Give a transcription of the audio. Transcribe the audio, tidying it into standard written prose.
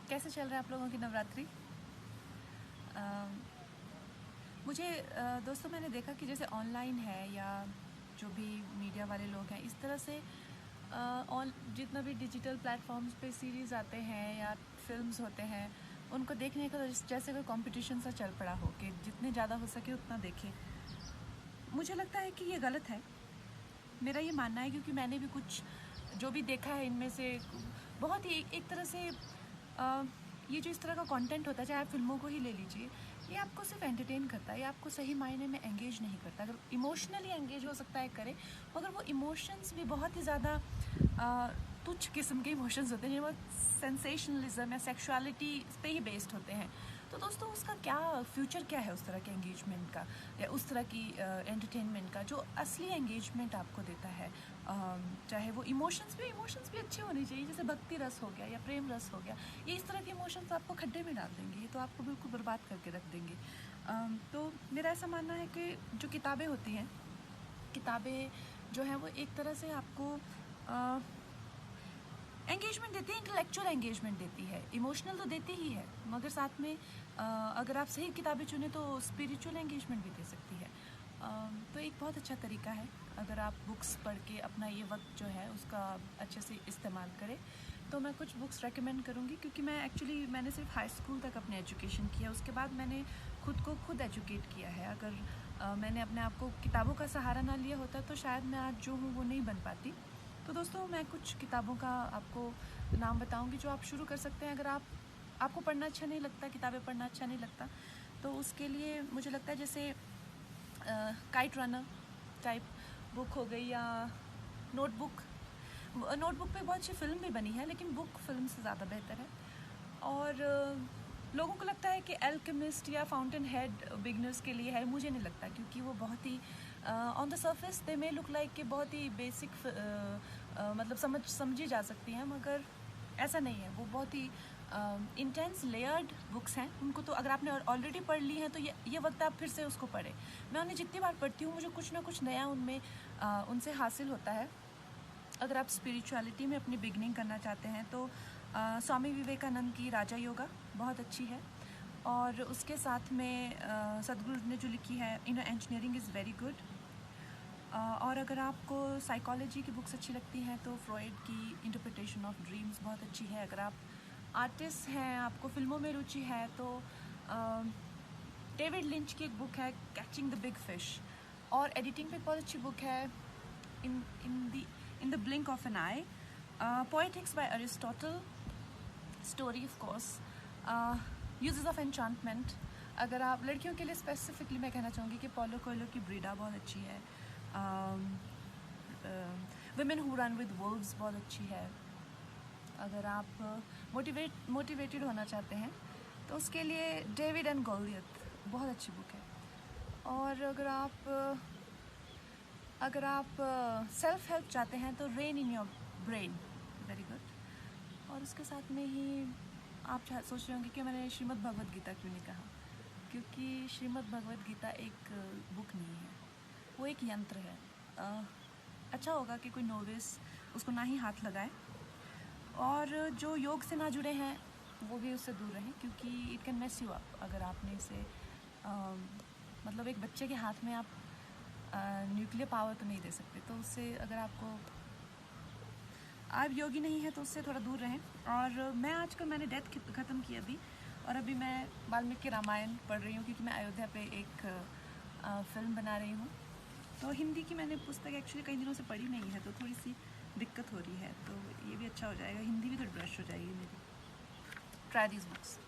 कैसे चल रहा है आप लोगों की नवरात्रि? मुझे दोस्तों मैंने देखा कि जैसे ऑनलाइन है या जो भी मीडिया वाले लोग हैं इस तरह से ऑन जितना भी डिजिटल प्लेटफॉर्म्स पे सीरीज़ आते हैं या फिल्म्स होते हैं उनको देखने का जैसे कोई कंपटीशन सा चल पड़ा हो कि जितने ज़्यादा हो सके उतना देखें। मुझे लगता है कि ये गलत है, मेरा ये मानना है, क्योंकि मैंने भी कुछ जो भी देखा है इनमें से बहुत ही एक तरह से ये जो इस तरह का कंटेंट होता है, चाहे आप फिल्मों को ही ले लीजिए, ये आपको सिर्फ एंटरटेन करता है, ये आपको सही मायने में एंगेज नहीं करता। अगर इमोशनली एंगेज हो सकता है करे, मगर वो इमोशंस भी बहुत ही ज़्यादा तुच्छ किस्म के इमोशंस होते हैं जो सेंसेशनलिज्म या सेक्सुअलिटी पे ही बेस्ड होते हैं। तो दोस्तों उसका क्या फ्यूचर क्या है उस तरह के एंगेजमेंट का या उस तरह की एंटरटेनमेंट का जो असली एंगेजमेंट आपको देता है। चाहे वो इमोशंस भी अच्छे होने चाहिए, जैसे भक्ति रस हो गया या प्रेम रस हो गया। ये इस तरह के इमोशंस आपको खड्डे में डाल देंगे, ये तो आपको बिल्कुल बर्बाद करके रख देंगे। तो मेरा ऐसा मानना है कि जो किताबें होती हैं, किताबें जो हैं वो एक तरह से आपको एंगेजमेंट देती है, इंटेलेक्चुअल एंगेजमेंट देती है, इमोशनल तो देती ही है, मगर साथ में अगर आप सही किताबें चुने तो स्पिरिचुअल एंगेजमेंट भी दे सकती है। तो एक बहुत अच्छा तरीका है अगर आप बुक्स पढ़ के अपना ये वक्त जो है उसका अच्छे से इस्तेमाल करें। तो मैं कुछ बुक्स रेकमेंड करूँगी, क्योंकि मैंने सिर्फ हाई स्कूल तक अपने एजुकेशन किया, उसके बाद मैंने खुद एजुकेट किया है। अगर मैंने अपने आप को किताबों का सहारा ना लिया होता तो शायद मैं आज जो हूँ वो नहीं बन पाती। तो दोस्तों मैं कुछ किताबों का आपको नाम बताऊंगी जो आप शुरू कर सकते हैं। अगर आपको पढ़ना अच्छा नहीं लगता, किताबें पढ़ना अच्छा नहीं लगता, तो उसके लिए मुझे लगता है जैसे काइट रनर टाइप बुक हो गई, या नोटबुक पे बहुत अच्छी फिल्म भी बनी है, लेकिन बुक फिल्म से ज़्यादा बेहतर है। और लोगों को लगता है कि एल्केमिस्ट या फाउंटेन हेड बिगनर्स के लिए है, मुझे नहीं लगता, क्योंकि वो बहुत ही on the surface they may look like कि बहुत ही बेसिक मतलब समझी जा सकती हैं, मगर ऐसा नहीं है। वो बहुत ही इंटेंस लेयर्ड बुक्स हैं। उनको तो अगर आपने ऑलरेडी पढ़ ली हैं तो ये वक्त आप फिर से उसको पढ़ें। मैं उन्हें जितनी बार पढ़ती हूँ मुझे कुछ ना कुछ नया उनसे हासिल होता है। अगर आप स्पिरिचुअलिटी में अपनी बिगनिंग करना चाहते हैं तो स्वामी विवेकानंद की राजा योगा बहुत अच्छी है, और उसके साथ में सदगुरु ने जो लिखी है inner engineering is very good. और अगर आपको साइकोलॉजी की बुक्स अच्छी लगती हैं तो फ्रॉइड की इंटरप्रिटेशन ऑफ ड्रीम्स बहुत अच्छी है। अगर आप आर्टिस्ट हैं, आपको फिल्मों में रुचि है, तो डेविड लिंच की एक बुक है कैचिंग द बिग फिश, और एडिटिंग पे बहुत अच्छी बुक है in the blink of an eye, poetics by Aristotle, story of course, uses of enchantment. अगर आप लड़कियों के लिए स्पेसिफिकली मैं कहना चाहूँगी कि पॉलो कोएल्हो की ब्रीडा बहुत अच्छी है, women who run with Wolves बहुत अच्छी है। अगर आप मोटिवेटेड होना चाहते हैं तो उसके लिए डेविड एंड गोलियत बहुत अच्छी बुक है। और अगर आप सेल्फ हेल्प चाहते हैं तो rain in your brain, very good. और उसके साथ में ही आप सोच रहे होंगे कि मैंने श्रीमद् भगवद गीता क्यों नहीं कहा, क्योंकि श्रीमद् भगवद गीता एक बुक नहीं है, वो एक यंत्र है। अच्छा होगा कि कोई नोविस उसको ना ही हाथ लगाए, और जो योग से ना जुड़े हैं वो भी उससे दूर रहें, क्योंकि it can mess you up. अगर आपने इसे मतलब एक बच्चे के हाथ में आप न्यूक्लियर पावर तो नहीं दे सकते, तो उससे अगर आप योगी नहीं है तो उससे थोड़ा दूर रहें। और मैंने डेथ ख़त्म की अभी, और अभी मैं वाल्मीकि रामायण पढ़ रही हूँ, क्योंकि मैं अयोध्या पे एक फ़िल्म बना रही हूँ। तो हिंदी की मैंने पुस्तक एक्चुअली कई दिनों से पढ़ी नहीं है, तो थोड़ी सी दिक्कत हो रही है, तो ये भी अच्छा हो जाएगा, हिंदी भी थोड़ी ब्रश हो जाएगी मेरी। Try these books.